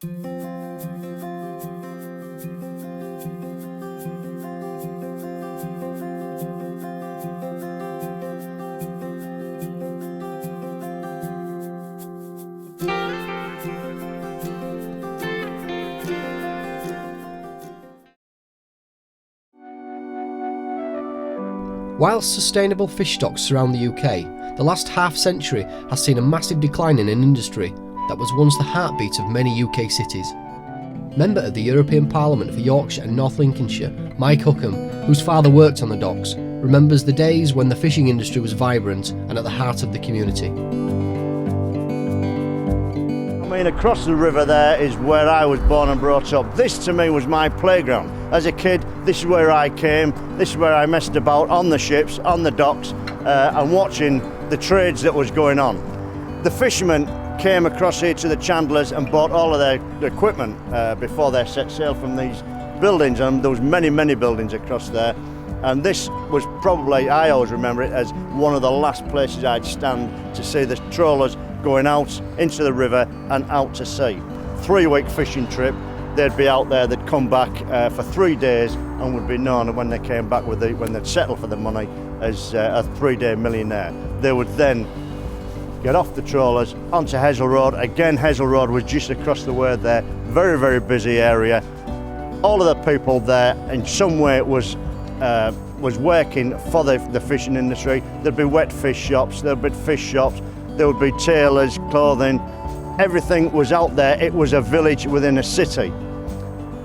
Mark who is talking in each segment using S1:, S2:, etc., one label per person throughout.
S1: Whilst sustainable fish stocks surround the UK, the last half-century has seen a massive decline in an industry that was once the heartbeat of many UK cities. Member of the European Parliament for Yorkshire and North Lincolnshire, Mike Hookham, whose father worked on the docks, remembers the days when the fishing industry was vibrant and at the heart of the community.
S2: I mean, across the river there is where I was born and brought up. This to me was my playground. As a kid, this is where I came, this is where I messed about on the ships, on the docks, and watching the trades that was going on. The fishermen came across here to the chandlers and bought all of their equipment before they set sail from these buildings, and there was many, many buildings across there. And this was probably, I always remember it as one of the last places I'd stand to see the trawlers going out into the river and out to sea. 3-week fishing trip, they'd be out there, they'd come back for 3 days and would be known when they came back when they'd settle for the money as a 3-day millionaire. They would then get off the trawlers onto Hessle Road. Again, Hessle Road was just across the way there, very, very busy area. All of the people there in some way was working for the fishing industry. There'd be wet fish shops, there'd be fish shops, there would be tailors, clothing, everything was out there. It was a village within a city.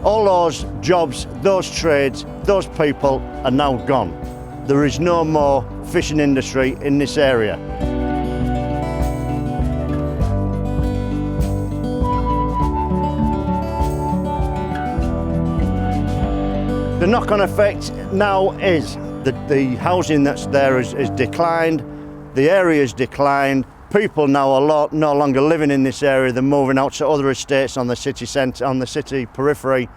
S2: All those jobs, those trades, those people are now gone. There is no more fishing industry in this area. The knock-on effect now is that the housing that's there is declined, the area's declined. People now are no longer living in this area. They're moving out to other estates on the city centre, on the city periphery,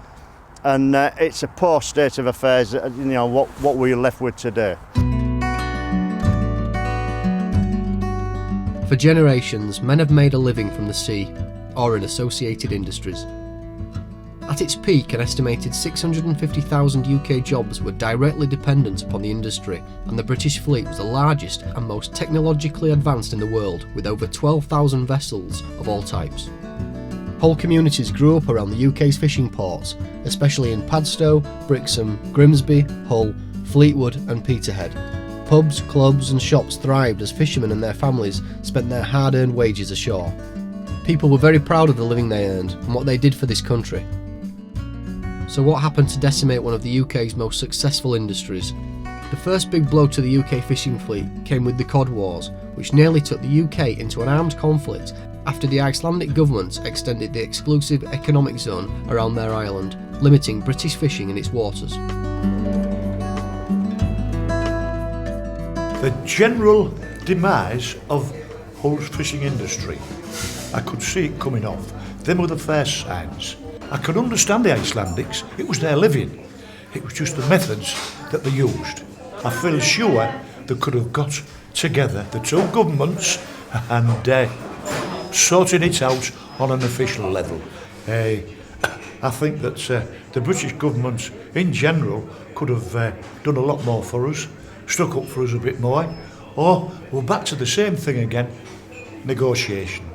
S2: and it's a poor state of affairs. You know what we're left with today.
S1: For generations, men have made a living from the sea or in associated industries. At its peak, an estimated 650,000 UK jobs were directly dependent upon the industry, and the British fleet was the largest and most technologically advanced in the world, with over 12,000 vessels of all types. Whole communities grew up around the UK's fishing ports, especially in Padstow, Brixham, Grimsby, Hull, Fleetwood and Peterhead. Pubs, clubs and shops thrived as fishermen and their families spent their hard-earned wages ashore. People were very proud of the living they earned and what they did for this country. So what happened to decimate one of the UK's most successful industries? The first big blow to the UK fishing fleet came with the Cod Wars, which nearly took the UK into an armed conflict after the Icelandic government extended the exclusive economic zone around their island, limiting British fishing in its waters.
S3: The general demise of Hull's fishing industry, I could see it coming off. Them were the first signs. I could understand the Icelandics, it was their living. It was just the methods that they used. I feel sure they could have got together, the two governments, and sorting it out on an official level. I think that the British government in general could have done a lot more for us, stuck up for us a bit more, or we're back to the same thing again, negotiation.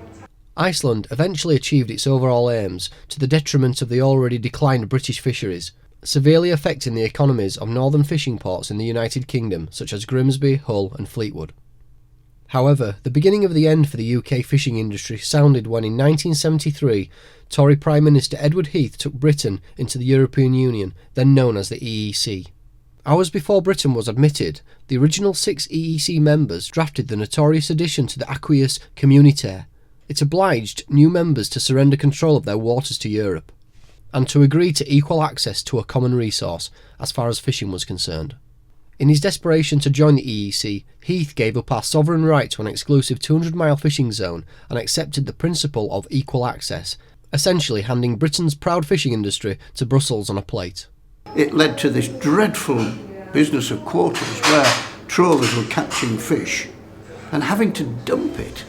S1: Iceland eventually achieved its overall aims to the detriment of the already declined British fisheries, severely affecting the economies of northern fishing ports in the United Kingdom such as Grimsby, Hull and Fleetwood. However, the beginning of the end for the UK fishing industry sounded when in 1973 Tory Prime Minister Edward Heath took Britain into the European Union, then known as the EEC. Hours before Britain was admitted, the original 6 EEC members drafted the notorious addition to the Aqueous Communautaire. It obliged new members to surrender control of their waters to Europe, and to agree to equal access to a common resource as far as fishing was concerned. In his desperation to join the EEC, Heath gave up our sovereign right to an exclusive 200-mile fishing zone and accepted the principle of equal access, essentially handing Britain's proud fishing industry to Brussels on a plate.
S4: It led to this dreadful business of quotas where trawlers were catching fish and having to dump it